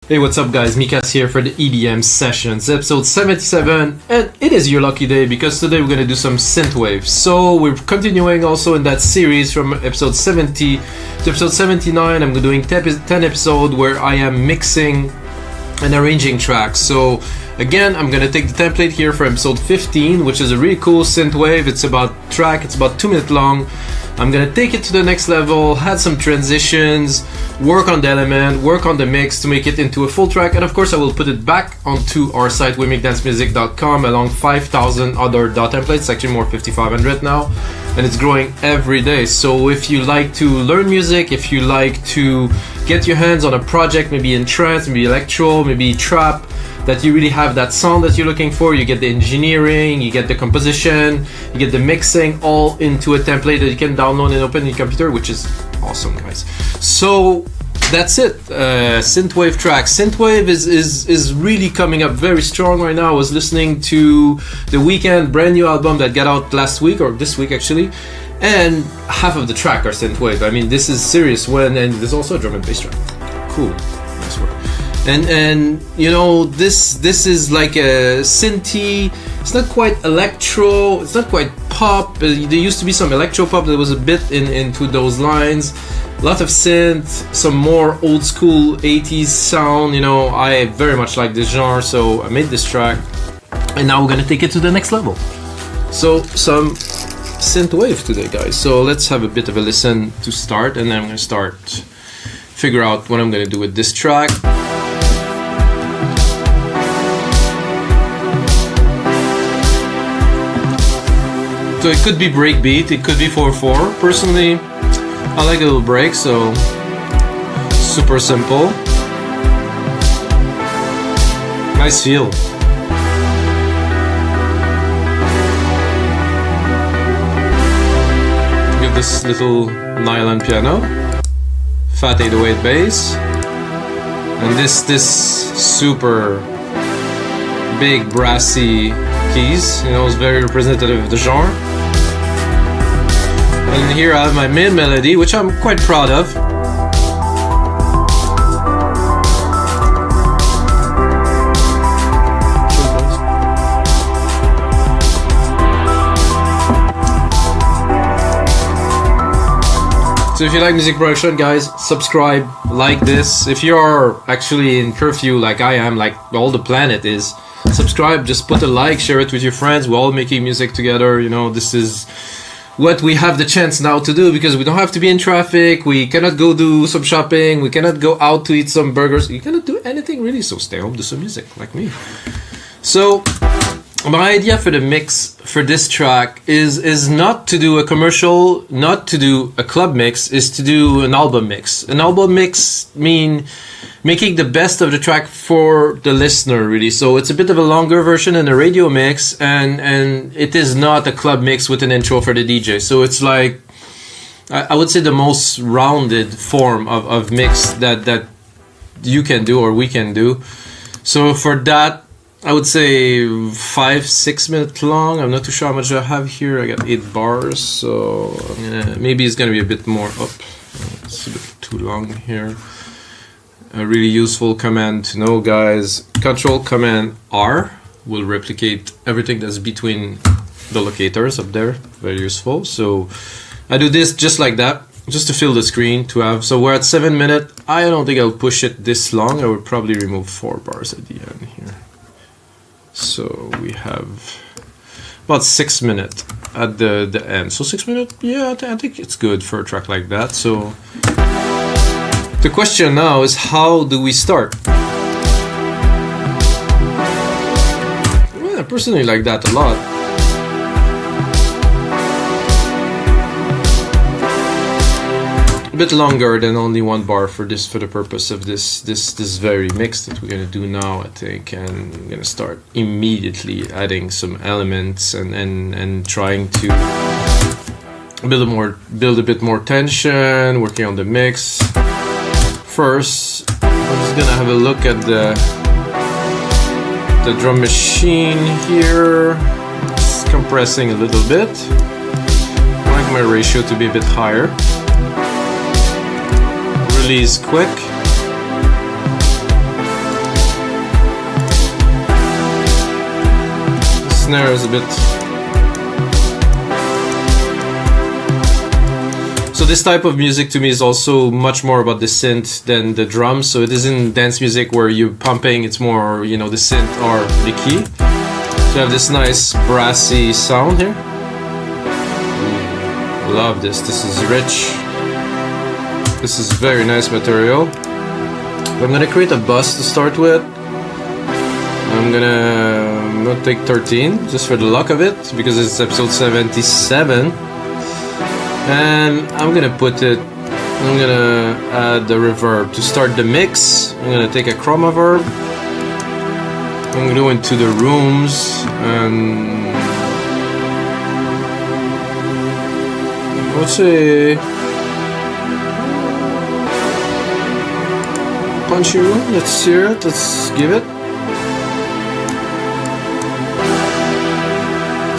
Hey, what's up guys, Mikas here for the EDM Sessions, episode 77, and it is your lucky day because today we're going to do some Synthwave. So we're continuing also in that series from episode 70 to episode 79. I'm doing 10 episodes where I am mixing and arranging tracks. So again, I'm going to take the template here for episode 15, which is a really cool Synthwave. It's about 2 minutes long. I'm gonna take it to the next level, add some transitions, work on the element, work on the mix to make it into a full track, and of course I will put it back onto our site wemakedancemusic.com along 5,000 other DAW templates, actually more 5,500 now, and it's growing every day. So if you like to learn music, if you like to get your hands on a project, maybe in trance, maybe electro, maybe trap, that you really have that sound that you're looking for, you get the engineering, you get the composition, you get the mixing all into a template that you can download and open in your computer, which is awesome, guys. So that's it. Synthwave tracks. Synthwave is really coming up very strong right now. I was listening to the Weeknd brand new album that got out last week, or this week actually, and half of the track are Synthwave. I mean, this is serious. And there's also a drum and bass track. Cool. Nice work. And you know, this is like a synthy. It's not quite electro, it's not quite pop. There used to be some electro pop that was a bit into those lines. A lot of synth, some more old school 80s sound. You know, I very much like this genre, so I made this track, and now we're gonna take it to the next level. So some Synthwave today, guys. So let's have a bit of a listen to start, and then I'm gonna figure out what I'm gonna do with this track. So it could be breakbeat, it could be 4/4. Personally, I like a little break, so super simple. Nice feel. Get this little nylon piano, fat 808 bass, and this super big brassy keys. You know, it's very representative of the genre. And here I have my main melody, which I'm quite proud of. So if you like music production, guys, subscribe, like this. If you're actually in curfew like I am, like all the planet is, subscribe, just put a like, share it with your friends. We're all making music together. You know, this is what we have the chance now to do because we don't have to be in traffic. We cannot go do some shopping. We cannot go out to eat some burgers. You cannot do anything really, so stay home, do some music like me. So my idea for the mix for this track is not to do a commercial, not to do a club mix, is to do an album mix. An album mix mean making the best of the track for the listener, really. So it's a bit of a longer version than a radio mix, and it is not a club mix with an intro for the DJ. So it's like, I would say, the most rounded form of mix that you can do or we can do. So for that, I would say 5-6 minutes long. I'm not too sure how much I have here. I got 8 bars, so maybe it's gonna be a bit more up. It's a bit too long here. A really useful command to know, guys. Control Command R will replicate everything that's between the locators up there. Very useful. So I do this just like that, just to fill the screen to have. So we're at 7 minutes. I don't think I'll push it this long. I would probably remove 4 bars at the end here. So we have about 6 minutes at the end. So 6 minutes, yeah, I think it's good for a track like that. So the question now is, how do we start? Well, I personally like that a lot. A bit longer than only 1 bar for the purpose of this very mix that we're gonna do now, I think. And I'm gonna start immediately adding some elements and trying to build a bit more tension, working on the mix. First, I'm just gonna have a look at the drum machine here. It's compressing a little bit. I like my ratio to be a bit higher. Release quick. snare is a bit. So this type of music to me is also much more about the synth than the drums. So it isn't dance music where you're pumping, it's more, you know, the synth or the key. So I have this nice brassy sound here. Love this. This is rich. This is very nice material. I'm gonna create a bus to start with. I'm gonna take 13 just for the luck of it because it's episode 77. And I'm gonna add the reverb to start the mix. I'm gonna take a chroma verb. I'm gonna go into the rooms and let's say punchy room. Let's hear it. Let's give it.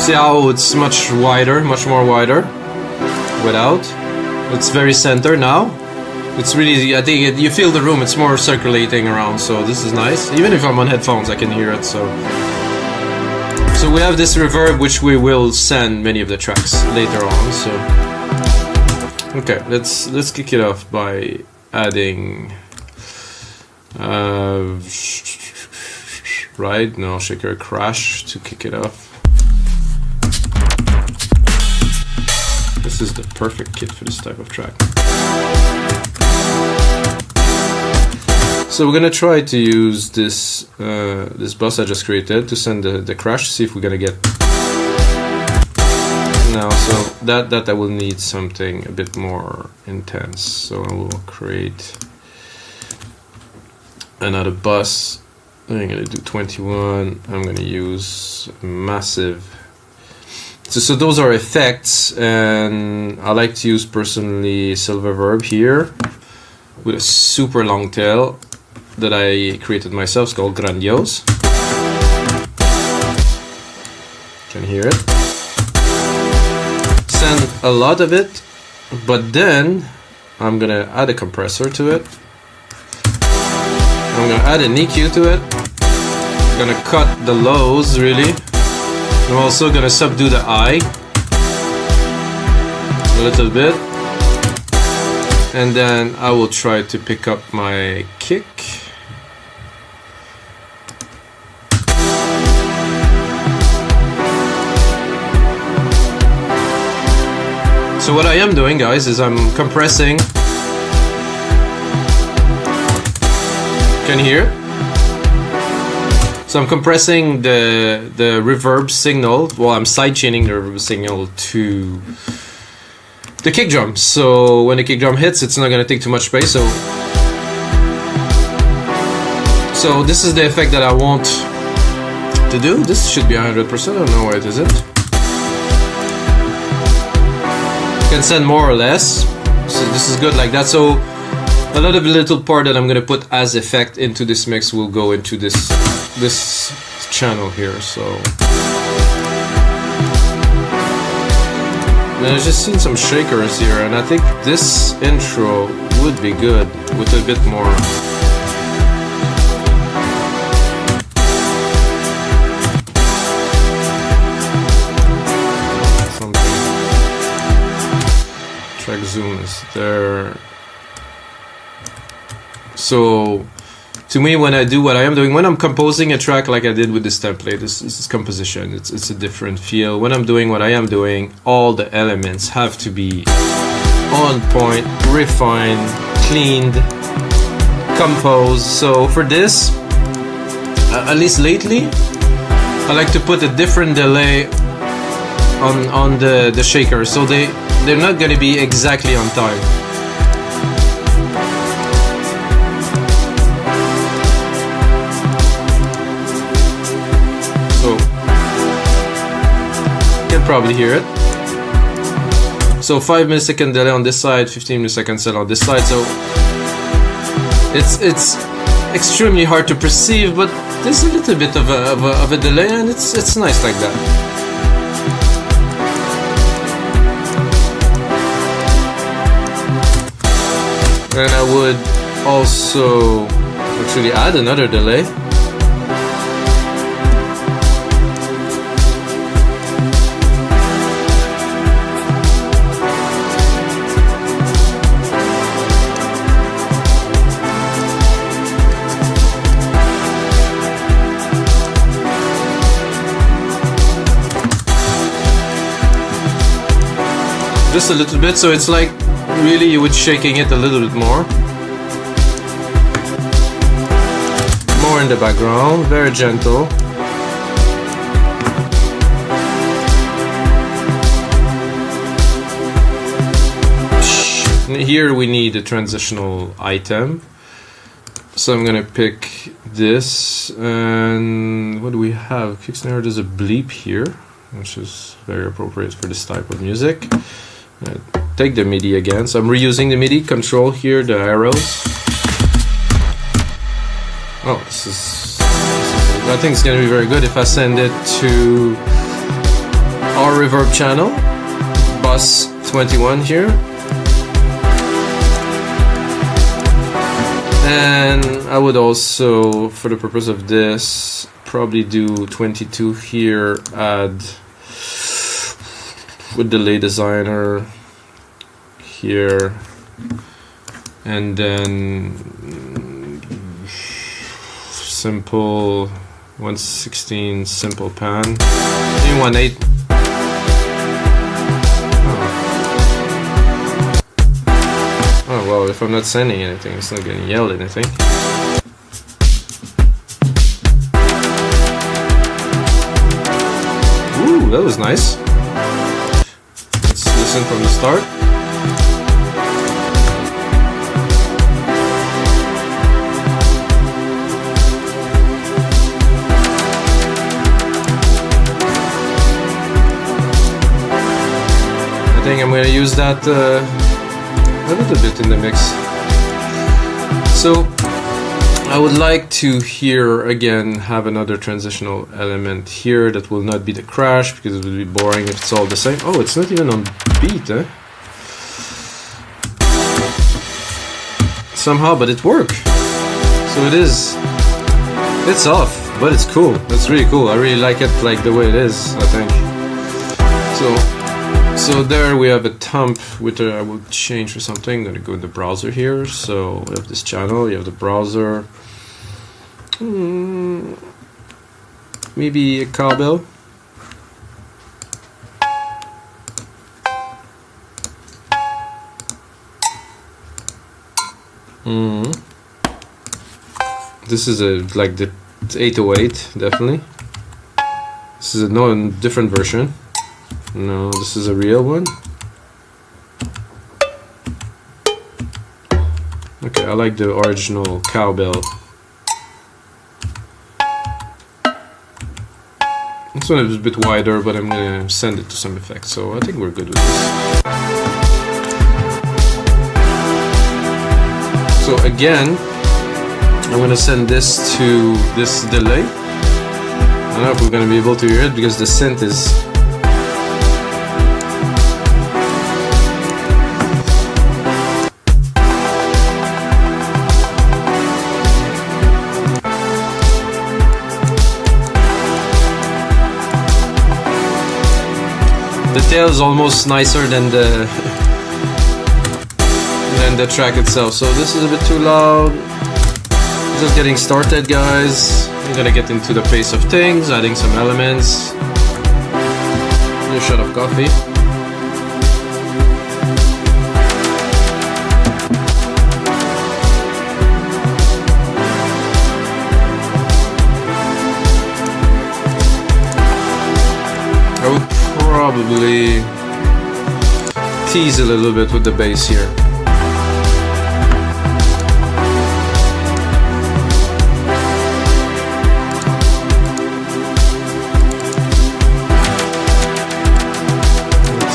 See how it's much wider, much more wider. Without, it's very center now. It's really, I think you feel the room. It's more circulating around, so this is nice. Even if I'm on headphones, I can hear it. So we have this reverb, which we will send many of the tracks later on. So okay, let's kick it off by adding right. No, shaker crash to kick it off. This is the perfect kit for this type of track. So we're gonna try to use this this bus I just created to send the crash. See if we're gonna get. Now, so that I will need something a bit more intense. So I will create another bus. I'm gonna do 21. I'm gonna use massive. So those are effects, and I like to use personally Synthwave here with a super long tail that I created myself. It's called Grandiose. Can hear it. Send a lot of it, but then I'm gonna add a compressor to it. I'm gonna add an EQ to it. I'm gonna cut the lows really. I'm also gonna subdue the I a little bit, and then I will try to pick up my kick. So what I am doing, guys, is I'm compressing. Can you hear it? So I'm compressing the reverb signal. Well, I'm sidechaining the reverb signal to the kick drum. So when the kick drum hits, it's not going to take too much space. So this is the effect that I want to do. This should be 100%. I don't know where it isn't. You can send more or less. So this is good like that. So a lot of the little part that I'm going to put as effect into this mix will go into this channel here. So I've just seen some shakers here, and I think this intro would be good with a bit more something. Track zoom is there. So to me, when I do what I am doing, when I'm composing a track like I did with this template, this is composition. It's a different feel. When I'm doing what I am doing, all the elements have to be on point, refined, cleaned, composed. So for this, at least lately, I like to put a different delay on the shaker, so they're not going to be exactly on time. Probably hear it. So 5 millisecond delay on this side, 15 milliseconds delay on this side. So it's extremely hard to perceive, but there's a little bit of a delay, and it's nice like that. And I would also actually add another delay. just a little bit, so it's like really you would shaking it a little bit more. More in the background, very gentle. Here we need a transitional item. So I'm gonna pick this, and what do we have? Kick snare, there's a bleep here, which is very appropriate for this type of music. Take the MIDI again, so I'm reusing the MIDI, control here, the arrows. Oh, this is I think it's gonna be very good if I send it to our reverb channel, bus 21 here. And I would also, for the purpose of this, probably do 22 here, add with delay designer here, and then simple 116 simple pan, maybe 1/8. Oh well, if I'm not sending anything, it's not gonna yell anything. Ooh, that was nice. Let's listen from the start. I think I'm gonna use that a little bit in the mix. So I would like to here again have another transitional element here that will not be the crash, because it would be boring if it's all the same. Oh, it's not even on beat, eh? Somehow, but it worked. So it's off, but it's cool. It's really cool. I really like it like the way it is, I think. So there we have a thump with I will change for something. I'm gonna go in the browser here. So we have this channel, you have the browser. Maybe a cowbell. This is like the 808, definitely. This is a different version. No, this is a real one. Okay, I like the original cowbell. This one is a bit wider, but I'm gonna send it to some effect, so I think we're good with this. So again, I'm gonna send this to this delay. I don't know if we're gonna be able to hear it because the synth is the tail is almost nicer than the track itself. So this is a bit too loud. Just getting started, guys. I'm gonna get into the pace of things, adding some elements. A shot of coffee. I would probably tease a little bit with the bass here.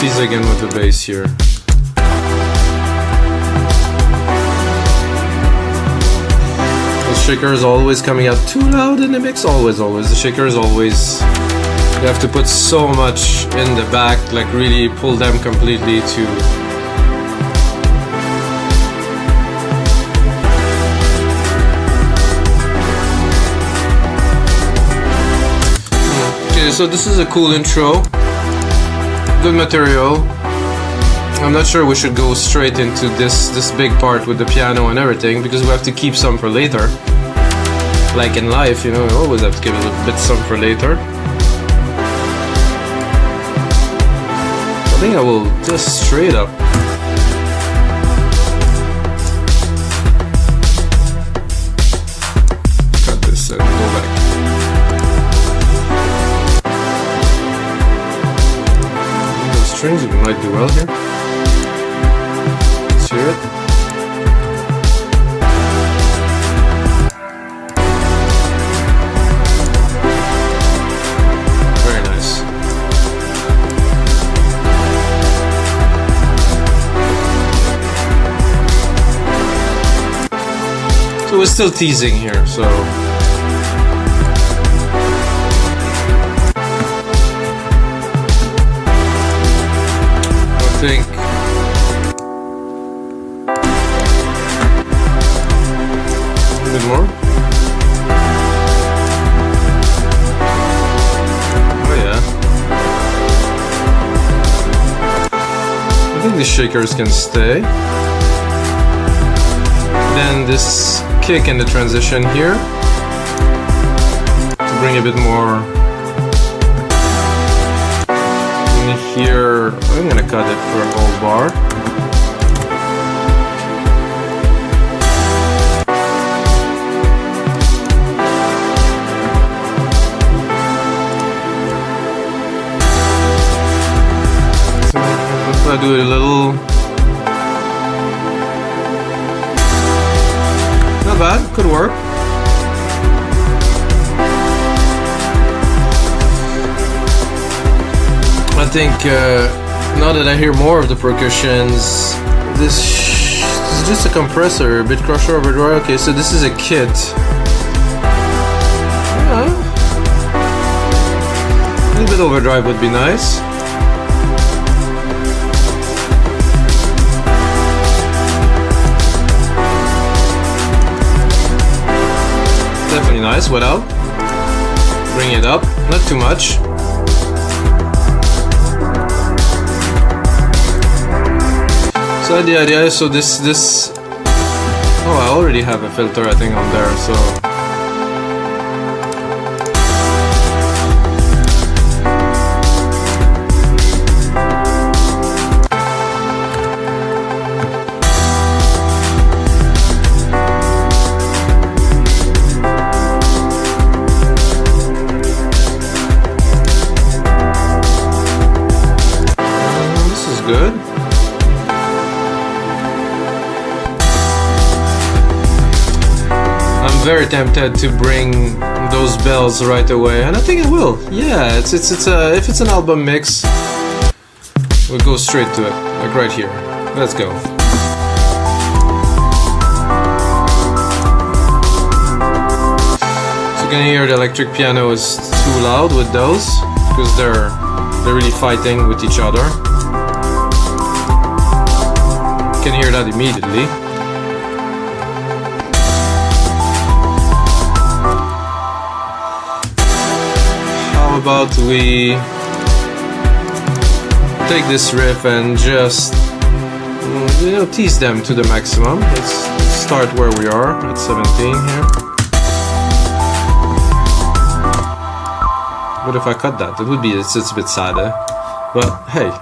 Tease again with the bass here. The shaker is always coming out too loud in the mix. Always. The shaker is always. You have to put so much in the back, like really pull them completely to. Okay, so this is a cool intro. Good material. I'm not sure we should go straight into this big part with the piano and everything, because we have to keep some for later. Like in life, you know, we always have to give a little bit some for later. think I will just straight up. Cut this and go back. The strings might do well here. Let's hear it. So we're still teasing here, so I think a bit more. Oh yeah. I think the shakers can stay. Then this kick in the transition here to bring a bit more in here. I'm gonna cut it for a whole bar. So if I do it a little. Not bad, could work. I think now that I hear more of the percussions, this is just a compressor, a bit crusher overdrive. Okay, so this is a kit. Yeah. A little bit overdrive would be nice. Definitely nice, without. Bring it up, not too much. So the idea is, so this, oh, I already have a filter I think on there, so. Good. I'm very tempted to bring those bells right away, and I think it will. Yeah, it's if it's an album mix, we'll go straight to it, like right here. Let's go. So you can hear the electric piano is too loud with those because they're really fighting with each other. Can hear that immediately. How about we take this riff and just tease them to the maximum. Let's start where we are at 17 here. What if I cut that? It would be it's a bit sadder, but hey.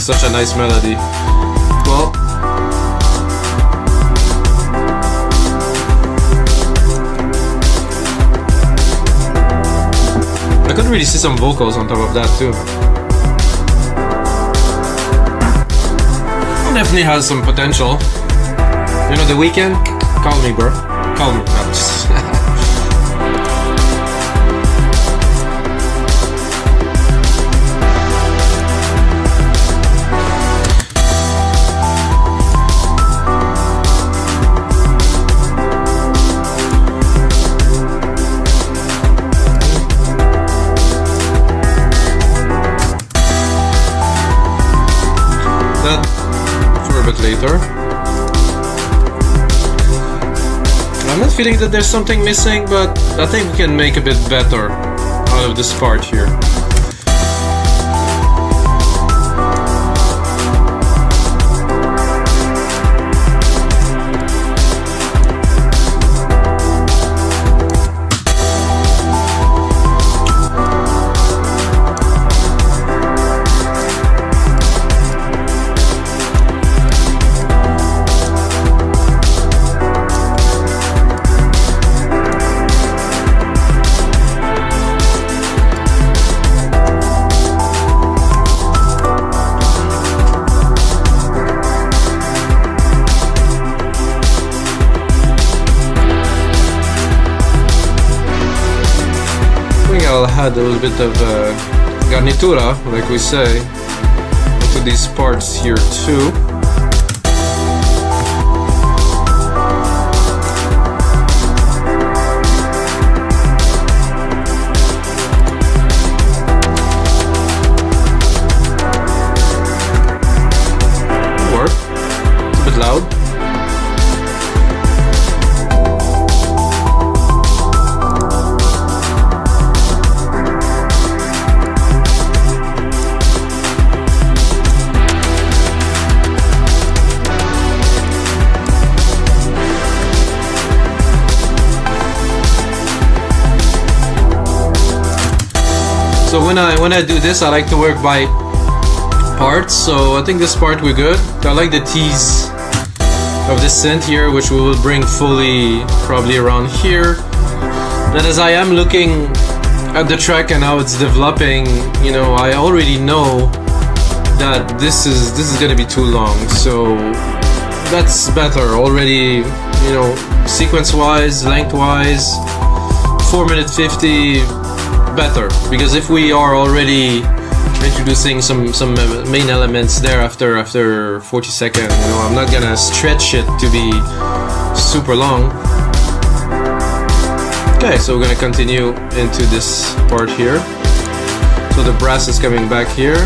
Such a nice melody. Well, I could really see some vocals on top of that too. Definitely has some potential. You know, The Weeknd? Call me, bro. Call me. No, just later. I'm not feeling that there's something missing, but I think we can make a bit better out of this part here. add a little bit of garnitura, like we say, into these parts here too. Work. It's a bit loud. So when I do this, I like to work by parts. So I think this part we're good. I like the tease of this synth here, which we will bring fully probably around here. And as I am looking at the track and how it's developing, you know, I already know that this is gonna be too long. So that's better already, you know, sequence-wise, length-wise, 4:50 better, because if we are already introducing some main elements there after 40 seconds, you know, I'm not gonna stretch it to be super long. Okay, so we're gonna continue into this part here. So the brass is coming back here.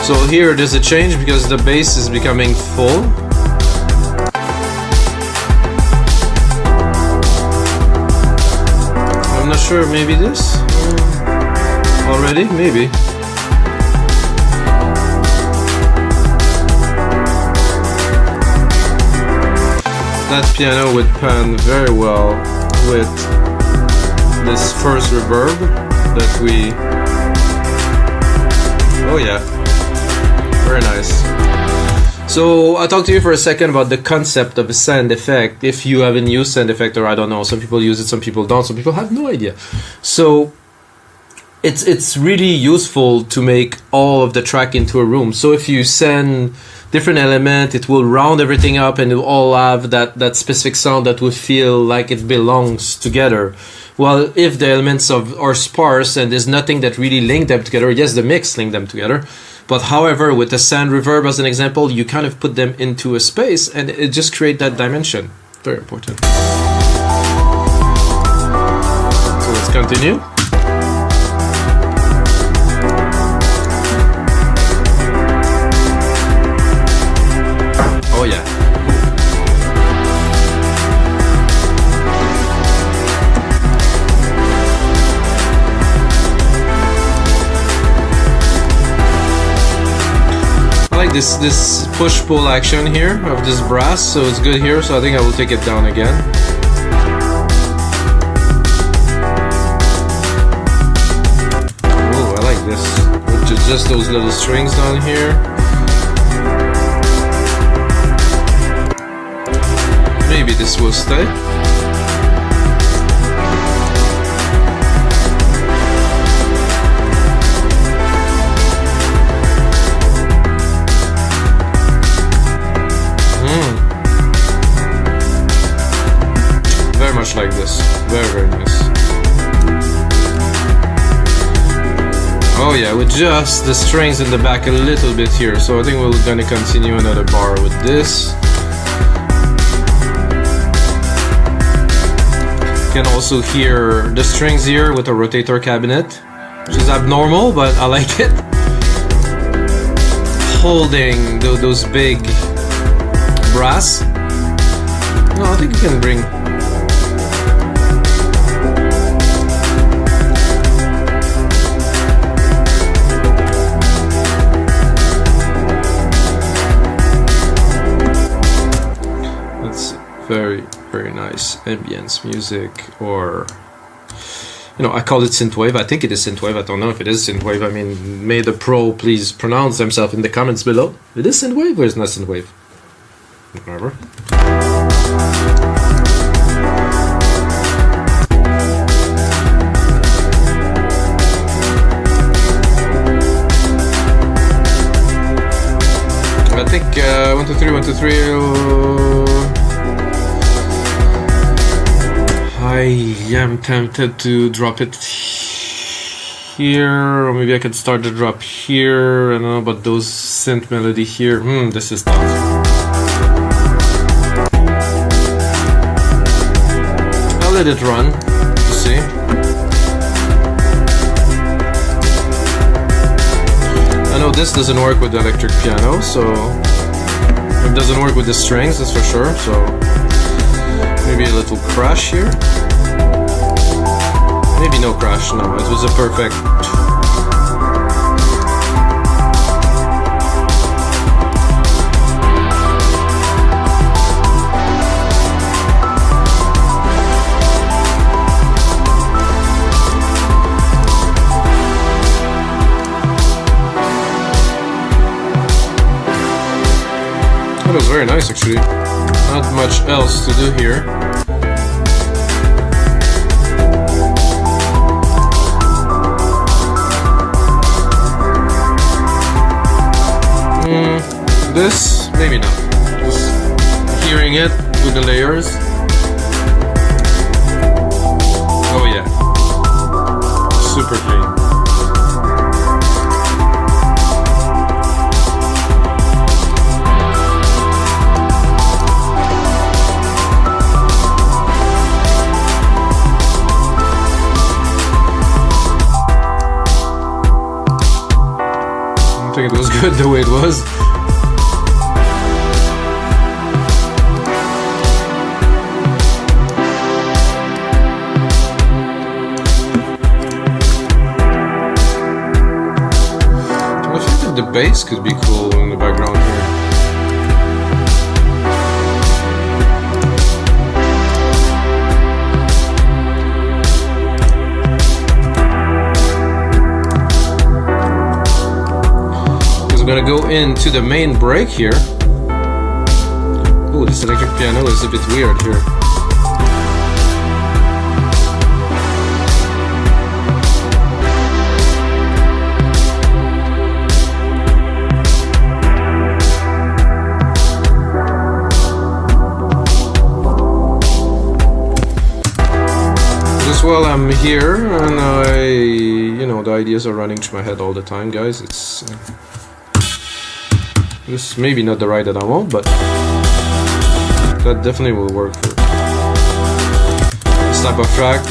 So here there's a change because the bass is becoming full. I'm not sure, maybe this? Already? Maybe. That piano would pan very well with this first reverb that we... Oh yeah, very nice. So I talked to you for a second about the concept of a sand effect. If you haven't used sand effect, or I don't know, some people use it, some people don't, some people have no idea. So it's really useful to make all of the track into a room. So if you send different element, it will round everything up and it will all have that specific sound that will feel like it belongs together. Well, if the elements are sparse and there's nothing that really link them together, yes, the mix link them together. But however, with the sand reverb as an example, you kind of put them into a space and it just creates that dimension. Very important. So let's continue. Oh yeah. This push-pull action here of this brass, so it's good here, so I think I will take it down again. Oh, I like this. Just those little strings down here. Maybe this will stay. Like this, very nice. Oh yeah, with just the strings in the back a little bit here, so I think we're gonna continue another bar with this. You can also hear the strings here with a rotator cabinet, which is abnormal, but I like it. Holding those big brass. No, I think you can bring... very nice ambience music, or you know, I call it synthwave. I think it is synthwave. I don't know if it is synthwave. I mean, may the pro please pronounce themselves in the comments below. It is synthwave or is not synthwave? Whatever. I think 1 2 3 1 2 3. I am tempted to drop it here, or maybe I could start the drop here. I don't know about those synth melody here. This is tough. I'll let it run to see. I know this doesn't work with the electric piano, so it doesn't work with the strings, that's for sure. So maybe a little crash here. Maybe no crash, no, it was a perfect. That was very nice actually. Not much else to do here. This, maybe not. Just hearing it with the layers. Oh yeah. Super clean. I think it was good the way it was. The bass could be cool in the background here. Because I'm gonna go into the main break here. Oh, this electric piano is a bit weird here. Well, I'm here, and the ideas are running through my head all the time, guys. It's this is maybe not the ride that I want, but that definitely will work for this type of track.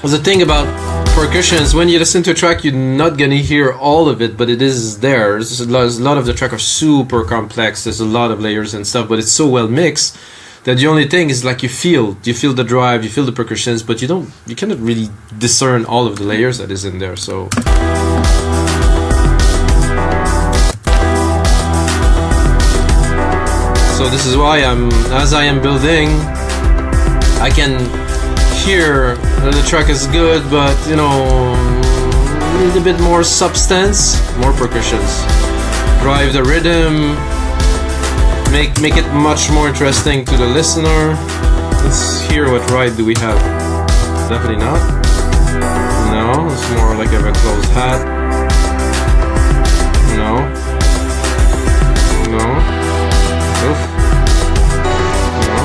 The thing about percussions, when you listen to a track, you're not gonna hear all of it, but it is there. There's a lot of the track are super complex. There's a lot of layers and stuff, but it's so well mixed that the only thing is like you feel the drive, you feel the percussions, but you cannot really discern all of the layers that is in there. So this is why as I am building, I can hear that the track is good, but need a bit more substance, more percussions, drive the rhythm. Make it much more interesting to the listener. Let's hear what ride do we have. Definitely not. No, it's more like a closed hat. No. No. Oof. No.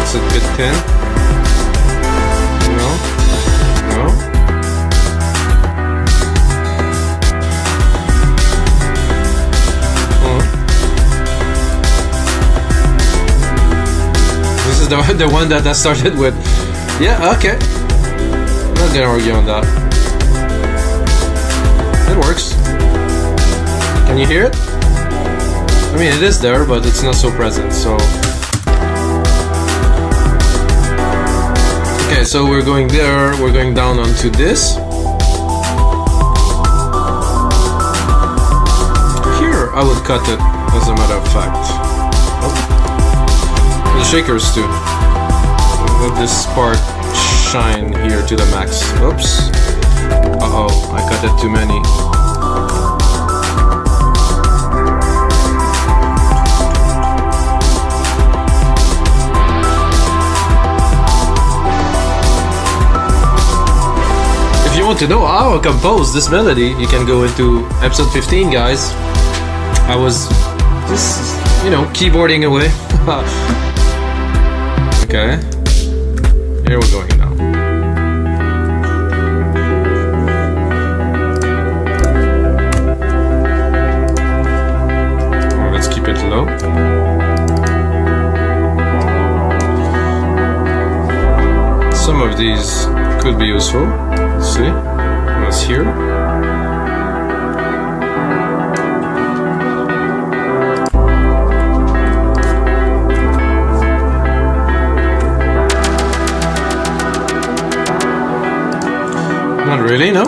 It's a bit thin. No. No. The one that I started with. Yeah, okay. I'm not gonna argue on that. It works. Can you hear it? I mean, it is there, but it's not so present, so. Okay, so we're going there, we're going down onto this. Here, I would cut it, as a matter of fact. Oh. The shakers too. Let this part shine here to the max. Oops. Uh-oh, I cut it too many. If you want to know how I compose this melody, you can go into episode 15, guys. I was just, keyboarding away. Okay. here we're going now. Let's keep it low. Some of these could be useful. Let's see. What's here? Not really, no?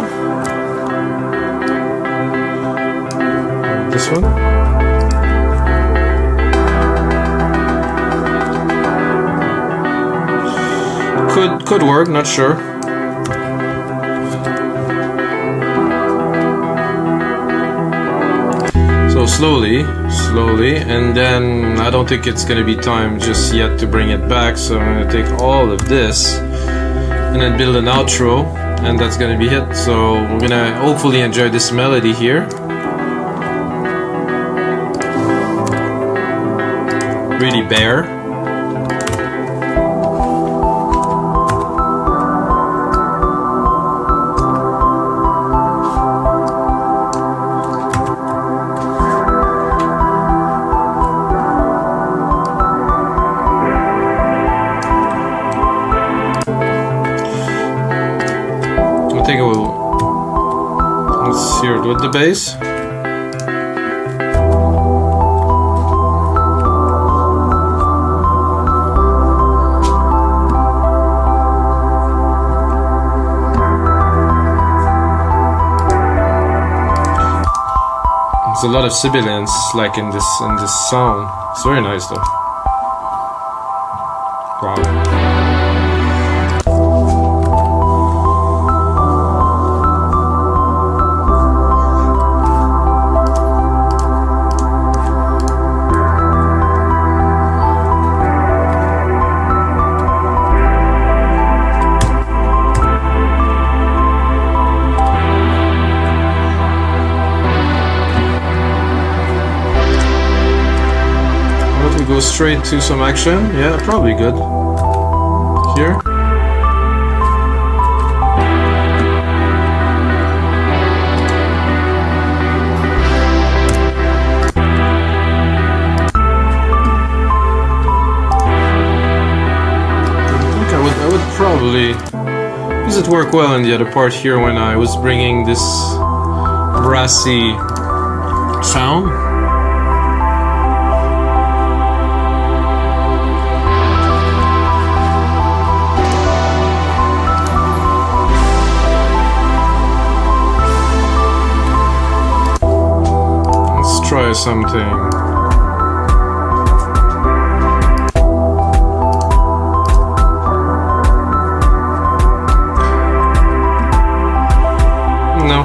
This one? Could work, not sure. So slowly, and then I don't think it's gonna be time just yet to bring it back, so I'm gonna take all of this and then build an outro, and that's gonna be it. So we're gonna hopefully enjoy this melody here. Really bare. I think I will. Let's hear it with the bass. There's a lot of sibilance, like in this sound. It's very nice though. Wow. Go straight to some action. Yeah, probably good. Here. I think I would probably, does it work well in the other part here when I was bringing this brassy sound? Try something. No.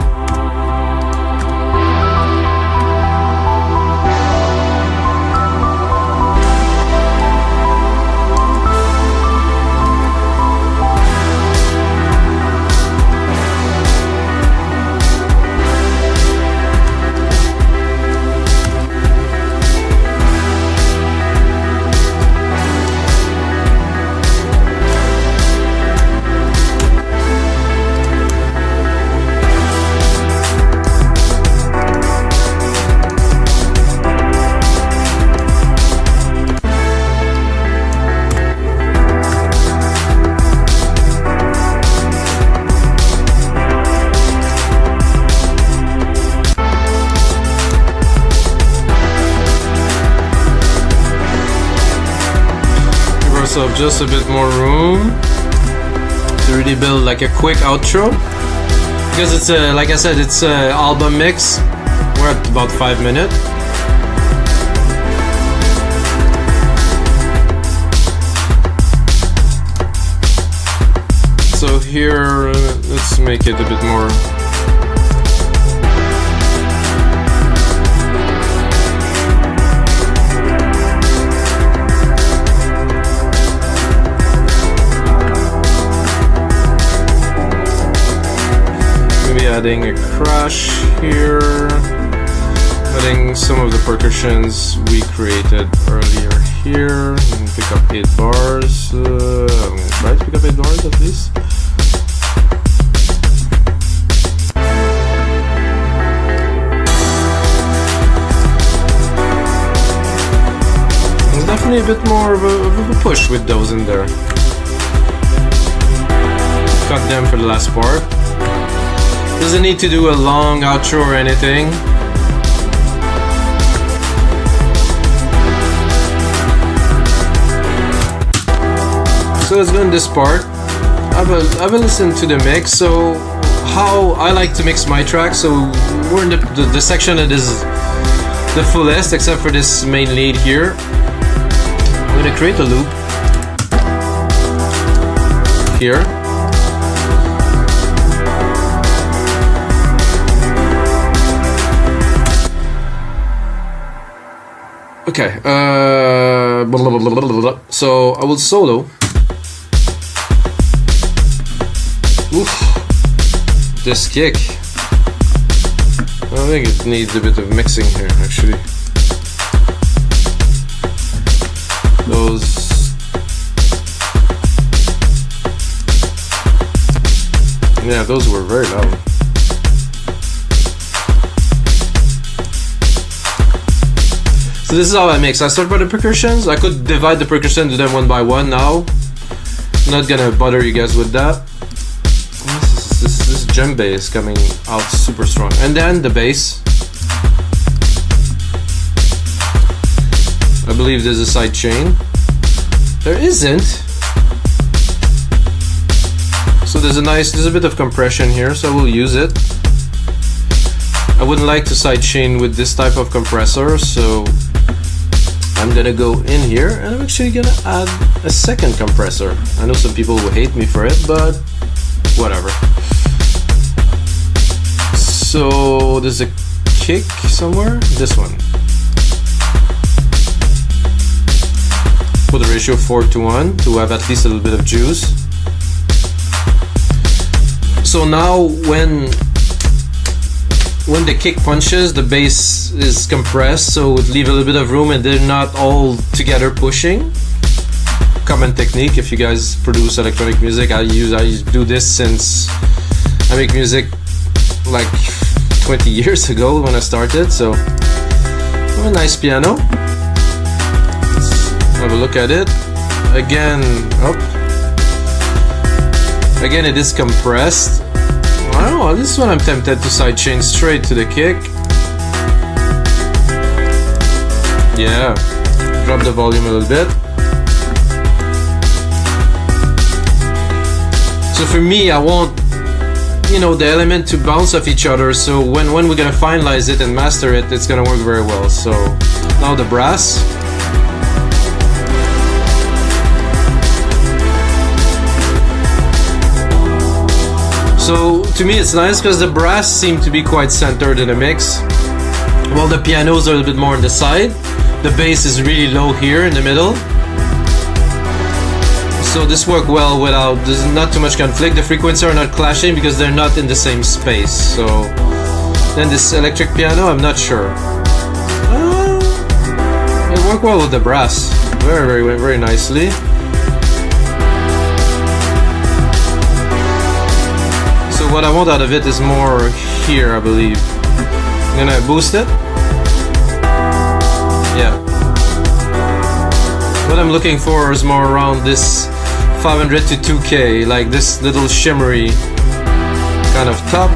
Up just a bit more room to really build like a quick outro, because it's like I said, it's a album mix. We're at about 5 minutes. So here, let's make it a bit more. Adding a crash here, adding some of the percussions we created earlier here, and pick up 8 bars. I'm gonna Try to pick up 8 bars at least. There's definitely a bit more of a push with those in there. Cut them for the last part. Doesn't need to do a long outro or anything. So let's go in this part. Have a listen to the mix. So how I like to mix my track. So we're in the section that is the fullest, except for this main lead here. I'm gonna create a loop here. Okay, so I will solo. Oof, this kick. I think it needs a bit of mixing here, actually. Those were very loud. So this is how I mix. I start by the percussions. I could divide the percussion to them one by one now. I'm not gonna bother you guys with that. This drum bass coming out super strong. And then the bass. I believe there's a side chain. There isn't. So there's a bit of compression here, so I will use it. I wouldn't like to side chain with this type of compressor, so I'm gonna go in here and I'm actually gonna add a second compressor. I know some people will hate me for it, but whatever. So there's a kick somewhere. This one. Put the ratio 4:1 to have at least a little bit of juice. So now when the kick punches, the bass is compressed, so it would leave a little bit of room and they're not all together pushing. Common technique if you guys produce electronic music. I do this since I make music like 20 years ago when I started. So a nice piano. Let's have a look at it. Again, again it is compressed. I don't know, this one I'm tempted to sidechain straight to the kick. Yeah, drop the volume a little bit. So for me, I want, the element to bounce off each other, so when we're gonna finalize it and master it, it's gonna work very well. So now the brass. So to me it's nice because the brass seem to be quite centered in the mix, while the pianos are a little bit more on the side. The bass is really low here in the middle. So this worked well without, there's not too much conflict. The frequencies are not clashing because they're not in the same space. So then this electric piano, I'm not sure. It worked well with the brass. Very, very, very nicely. So what I want out of it is more here, I believe. I'm gonna boost it. Yeah. What I'm looking for is more around this 500 to 2K, like this little shimmery kind of top.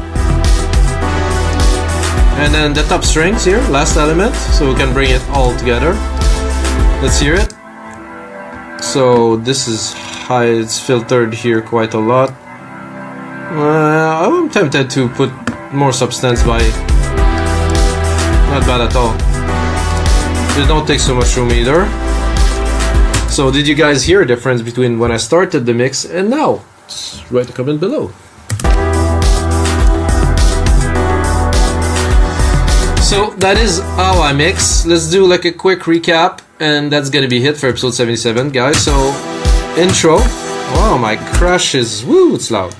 And then the top strings here, last element, so we can bring it all together. Let's hear it. So this is high, it's filtered here quite a lot. I'm tempted to put more substance by, not bad at all. It don't take so much room either. So did you guys hear a difference between when I started the mix and now? Just write a comment below. So that is how I mix. Let's do like a quick recap, and that's gonna be it for episode 77, guys. So intro. Wow, my crash is, woo, it's loud.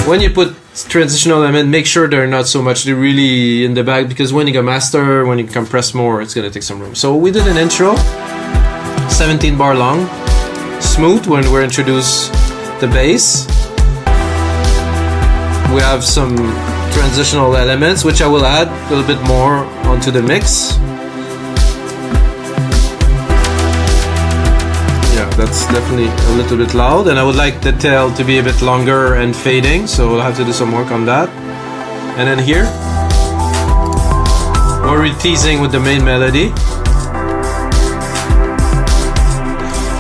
When you put transitional element, make sure they're not so much, they're really in the back, because when you go master, when you compress more, it's gonna take some room. So we did an intro, 17 bar long, smooth when we introduce the bass. We have some transitional elements which I will add a little bit more onto the mix. Yeah, that's definitely a little bit loud, and I would like the tail to be a bit longer and fading, so we'll have to do some work on that. And then here, we're teasing with the main melody.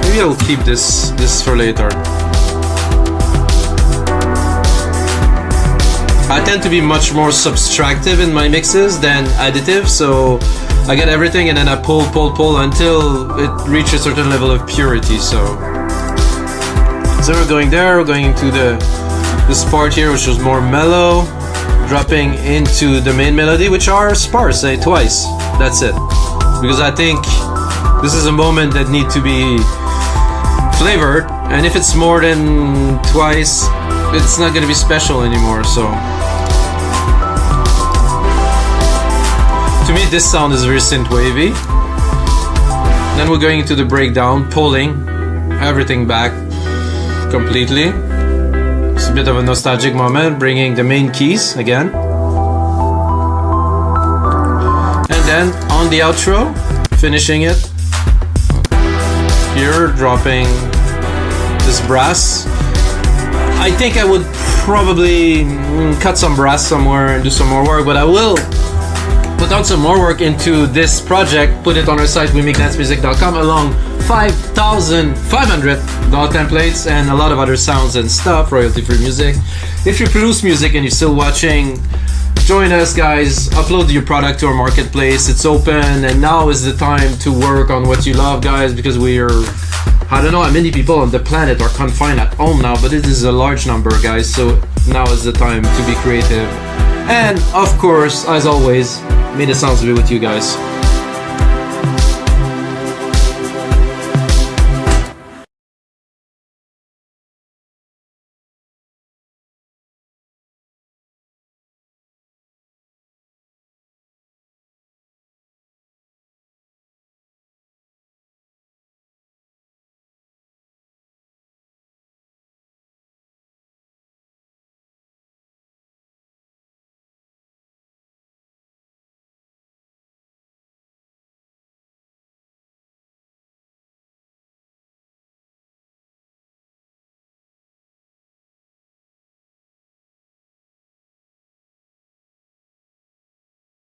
Maybe I'll keep this for later. I tend to be much more subtractive in my mixes than additive, so I get everything and then I pull until it reaches a certain level of purity. So we're going there, we're going into this part here, which is more mellow, dropping into the main melody, which are sparse, twice. That's it. Because I think this is a moment that need to be flavored, and if it's more than twice, it's not gonna be special anymore. So to me, this sound is very synth-wavy. Then we're going into the breakdown, pulling everything back completely. It's a bit of a nostalgic moment, bringing the main keys again. And then on the outro, finishing it. Here, dropping this brass. I think I would probably cut some brass somewhere and do some more work, but I will put out some more work into this project, put it on our site, wemake.dancemusic.com, along 5,500 DAW templates and a lot of other sounds and stuff, royalty-free music. If you produce music and you're still watching, join us, guys. Upload your product to our marketplace. It's open, and now is the time to work on what you love, guys, because we are, I don't know how many people on the planet are confined at home now, but it is a large number, guys, so now is the time to be creative. And of course, as always, may the sounds be with you guys.